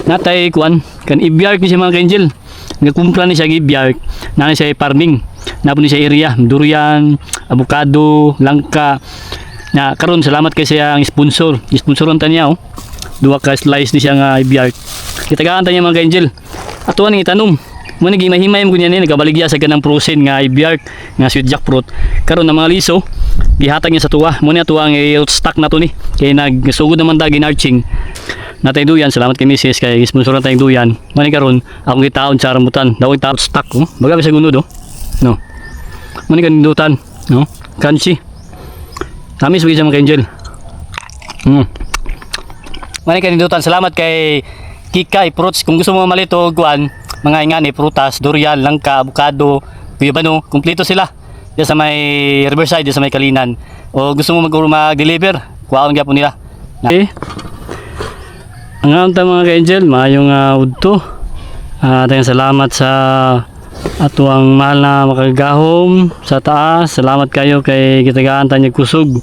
natay kuan kan ibiyark ni siya mga ka-angel. Nagkumpra ni siya ibiyark na siya farming. Napon ni siya area, durian, avocado, langka. Na karon salamat kay siya ang sponsor. Sponsoron ta niya oh. Duha ka slice ni siya nga ibiyark. Kitagaan ta niya mga ka-angel. Atuan ni itanom. Mo ni gimahimay mo kunyan ni nagabaligya sa ganang prosen nga ibiyark nga sweet jackfruit. Karon na mga liso, gihatag niya sa tuwa. Mo ni atuwa ang stock na to ni. Kay nagsugod naman ta ginarching. Natay duyan, salamat kay Mrs. kay sponsoran tayong duyan. Mo ni karon akong gitaon sa rambutan. Daw itaon stock oh. Baga sa gunod oh. No. Mo ni kanindutan, no? Crunchy. Tamis bigay sa mga ka-angel. Mo ni kanindutan, salamat kay Kikay Fruits. Kung gusto mo malito kuan mga ingani, prutas, durian, langka, avocado, guyabano, kumpleto sila. Diyan sa may Riverside, diyan sa may Kalinan. O gusto mo mag-deliver, kuhaon gyapon nila. Okay. Ang mga ka-angel, maayong udto. Tayong salamat sa ato ang mahal na makagahom sa taas. Salamat kayo kay kitagaan tanyag kusog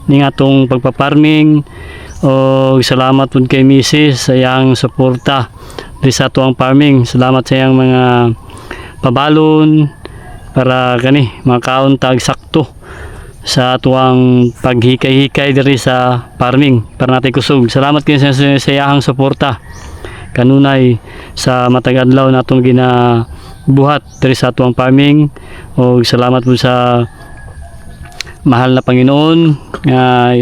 ning atong pagpaparming. O salamat pud kay Mrs. sa iyang suporta di sa tuang farming. Salamat sa iyang mga pabalon para kani makaon tag sakto sa tuang paghikay-hikay diri sa farming para natin kusog. Salamat kayo sa iyang suporta kanunay sa matag adlaw natong ginabuhat diri sa tuang farming. O salamat po sa mahal na Panginoon nga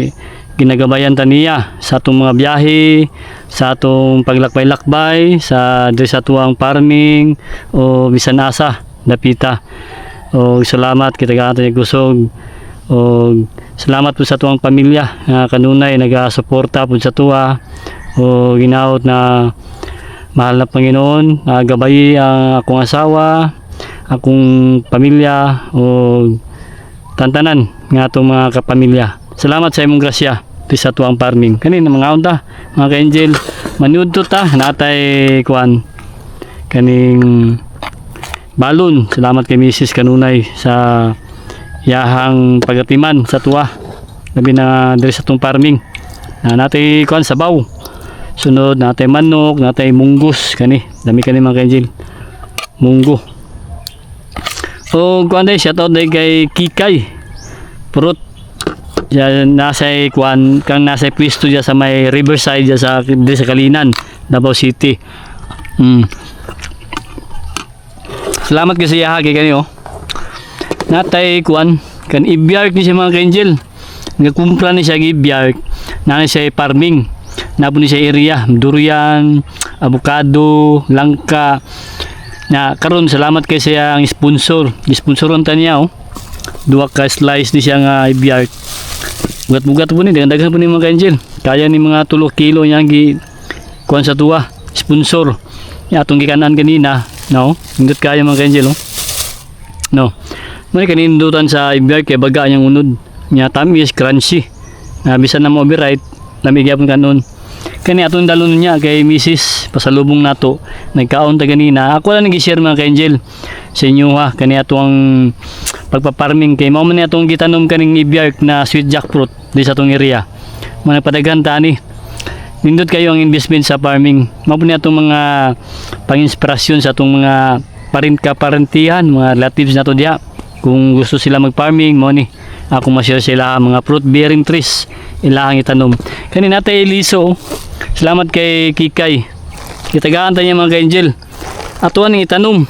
ginagabayan ta niya sa atong mga biyahe, sa atong paglakbay-lakbay sa diri sa tuang farming o bisan asa dapita. O salamat kitagaan ta kusog. O salamat po sa tuang pamilya nga kanunay nagasuporta po sa tuwa. O ginaot na mahal na Panginoon, gabayi ang akong asawa, akong pamilya o tantanan nga atong mga kapamilya. Salamat sa imong grasya sa tuang farming. Kanina mga unta, mga ka-angel, maniudto ta natay kuan kaning balon. Salamat kay Mrs. kanunay sa yahang pagatiman sa tuwa. Labi na diri sa tuang farming. Natay kuan sabaw. Sunod natay manok, natay munggos kani. Dami kani mga ka-angel. Munggo. O kuan day shoutout day kay Kikay Fruit. Diyan nasa kuan kang nasa pwesto diyan sa may Riverside diyan sa Kalinan, Davao City. Salamat kasi ya kay kanyo. Natay kuan kan ibiyark ni siya mga ka-angel. Nagkumpra ni siya ibiyark na siya farming. Napon ni siya area, durian, avocado, langka. Na karon salamat kay siya ang sponsor. Sponsoron ta niya oh. Duha ka slice ni siya nga ibiyark. Bugat-bugat po ni, daghan po ni mga ka-angel. Kaya ni mga 3 kilo niya gi kuan sa tuwa. Sponsor. Ya atong gikanan kanina, no? Indot kaya mga ka-angel, oh. No. May kanindutan sa ibiyark kay baga niyang unod. Nya tamis, crunchy. Bisan na mo override, lamig gyapon kanon. Kani atong dalon niya kay Mrs. pasalubong nato. Nagkaon ta ganina. Ako lang nagi-share mga ka-angel sa inyo ha. Kani atong pagpaparming kay mao man atong gitanom kaning ibiyark na sweet jackfruit di sa atong area. Mo nagpadaghan ta ni. Nindot kayo ang investment sa farming. Mao ni atong mga pang-inspirasyon sa atong mga parentihan, mga relatives nato diha. Kung gusto sila mag-farming mo ni ako ma-share sila mga fruit bearing trees ilahang itanom. Kani natay liso. Salamat kay Kikay. Kitagaan ta niya mga ka-angel. Atuan ning itanom.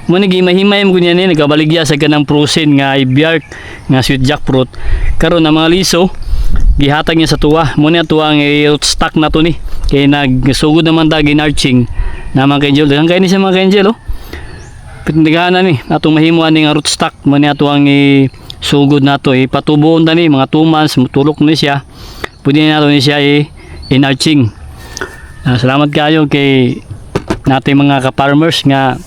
Mo ni gimahimay mo kunyan ni nagabaligya sa ganang prosen nga ibiyark nga sweet jackfruit. Karon na mga liso, gihatag niya sa tuwa. Mo ni atuwa ang stock na to ni. Kay nagsugod naman ta ginarching na mga ka-angel. Daghang kay ni sa mga ka-angel oh. Pitindigahan ni atong mahimuan ning rootstock. Mo ni atuang sugod nato patubuon ta ni mga 2 months mutulok ni siya. Pwede na nato ni siya inarching. Salamat kayo kay nating mga ka-farmers nga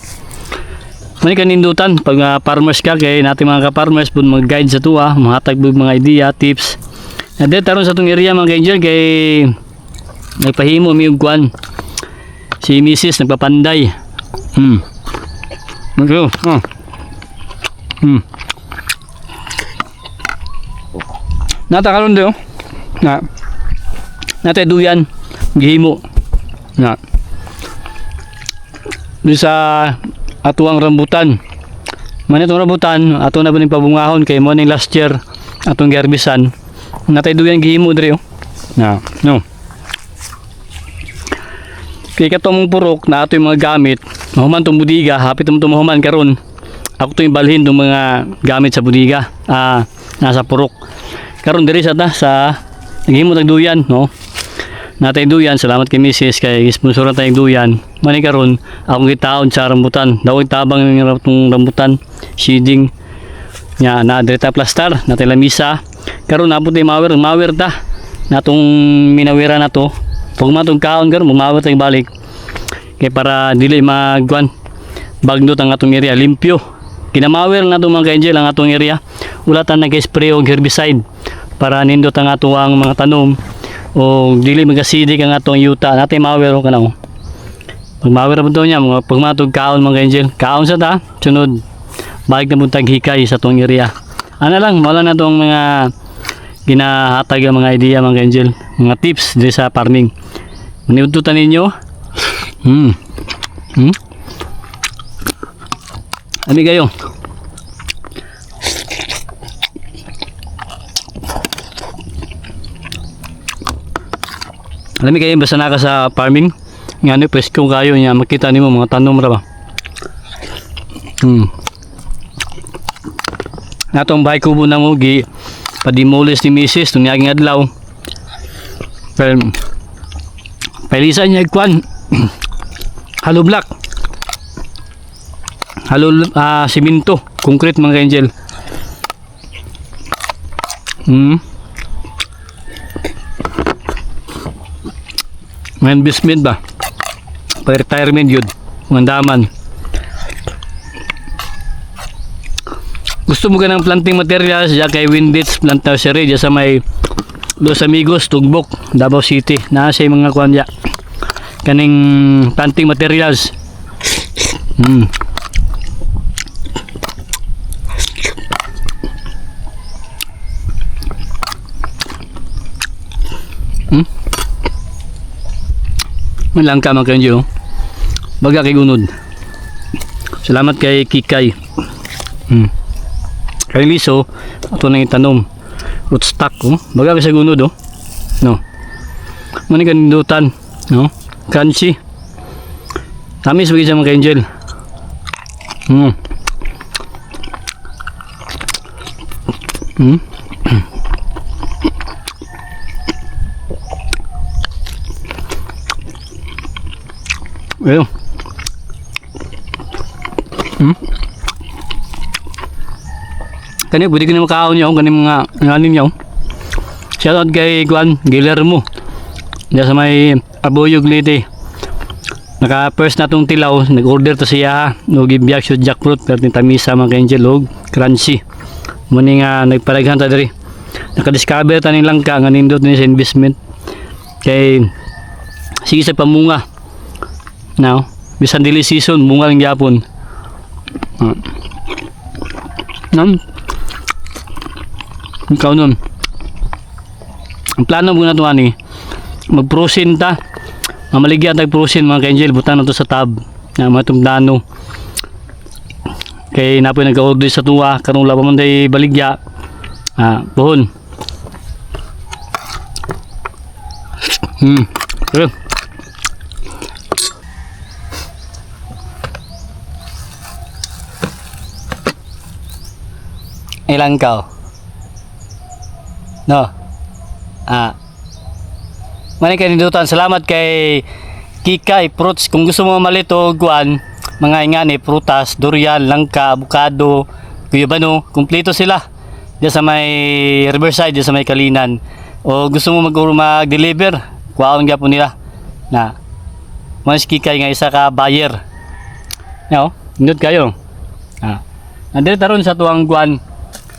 may kanindutan pag farmers ka kay nating mga ka-farmers pud mag-guide sa tuwa, mahatag mga idea, tips. Dito taron sa atong area mga ka-angel kay nagpahimo mi og kuan si Mrs. nagpapanday. Nata karon do na natay duyan gihimo na doon sa atuang rambutan. Man itong rambutan, ato na ba ning pabungahon kay morning last year atong gerbisan. Natay duyan gihimo diri oh. Na, no. Kay katong purok na ato yung mga gamit, mahuman tong budiga, hapit mo tong mahuman karon. Ako to yung balhin tong mga gamit sa budiga. Nasa purok. Karon diri sa naghimo tag duyan, no. Natay duyan, salamat kay Mrs. kay sponsoran tayong duyan. Mani karon akong gitaon sa rambutan. Daw tabang ng rambutan, seeding. Nya na diri ta plaster, natay lamisa. Karon napud tay mawer ta. Natong minawira na to. Pag matong kaon karon mawer tayong balik. Kay para dili magwan bagnot ang atong area limpyo. Kinamawer na itong mga ka-angel ang atong area. Ulatan nag-spray og herbicide para nindot ang atong mga tanom o dili magasidik ang atong yuta. Natay mawer ka na o. Pag mawer mo niya, pag matog kaon mga ka-angel, kaon sa ta, sunod balik na buntag hikay sa atong area. Ano lang, wala na itong mga ginahatag ang mga idea mga ka-angel, mga tips dito sa farming. Maniututan ninyo. Ami kayo. Alam kayo basta naka sa farming, nga ni presko kayo niya makita nimo mga tanom ra ba. Natong bahay kubo na mo gi padimoles ni Mrs. tung yaging adlaw. Pero pailisan niya kwan. Hollow block. Simento, concrete mga ka-angel. May investment ba? Pa-retirement yun. Mandaman. Gusto mo ka ng planting materials diya kay Windits Plant Nursery diya sa may Los Amigos, Tugbok, Davao City. Nasa mga kuan diya. Kaning planting materials. Malang ka mga kanyo. Baga kay gunod. Salamat kay Kikay. Kay Liso, ato nang itanom. Rootstock oh. Baga kay sa gunod oh. No. Mani kanindutan, no? Crunchy. Tamis bagi sa mga ka-angel. Ayun. Kani pwede ka na makaon niyo kani mga nganin niyo. Shoutout kay Juan Guillermo. Diya sa may Abuyog Leyte. Naka first na tong tilaw, nag-order to siya no gibyak sa jackfruit pero tamisa mga ka-angel og crunchy. Muni nga nagparaghan ta diri. Naka-discover ta ning langka nga nindot ni sa investment. Kay sige sa pamunga. Now, bisan dili season, bunga ng gyapon. Ikaw nun. Ang plano mo na ito ani, mag-prosin ta. Mamaligyan tayo prosin mga ka-angel, butan na ito sa tab. Matong dano. Kay napoy nag-order sa tuwa, karong wala pa man tayo baligya. Buhon. Pero ilang ka? No. Mani kay nindutan. Salamat kay Kikay Fruits. Kung gusto mo malito guan, mga ingani, prutas, durian, langka, avocado, guyabano, kumpleto sila. Diyan sa may Riverside, diyan sa may Kalinan. O gusto mo mag-deliver, kuwaon gyapon nila. Na mas Kikay nga isa ka buyer. No, indot kayo. Nandito taron sa tuwang guan.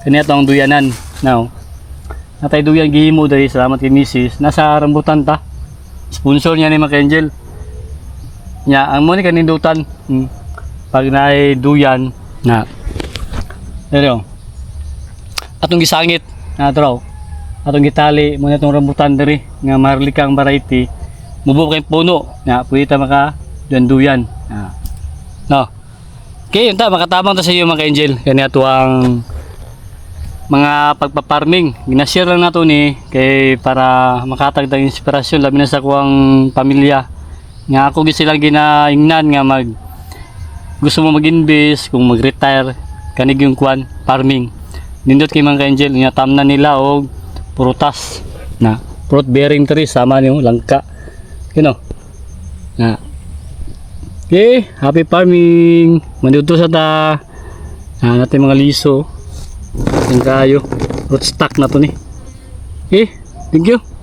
Kanya itong duyanan. Now, natay duyan gihimo dahil salamat kay Mrs. Nasa rambutan ta. Sponsor niya ni mga ka-angel. Nya, ang muna kanindutan. Pag naay duyan na. Pero, atong gisangit. Natraw. Atong gitali. Muna itong rambutan diri. Nga marlikang variety. Mubo kay puno. Na, pwede ta maka duyan. No. Okay, yun ta, makatabang ta sa iyo mga ka-angel. Kani ato ang mga pagpa-farming. Ginashare lang nato ni kay para makatagdag inspirasyon labi na sa kuwang pamilya. Nga ako gid silang ginaingnan nga gusto mo mag-invest kung mag-retire kanig yung kuan farming. Nindot kay mga ka-angel nya tamnan nila og prutas na fruit bearing trees sama niyo langka. You know. Na okay, happy farming. Manduto sa ta. Natin mga liso. Yung kayo. Root stock na to ni. Okay, thank you.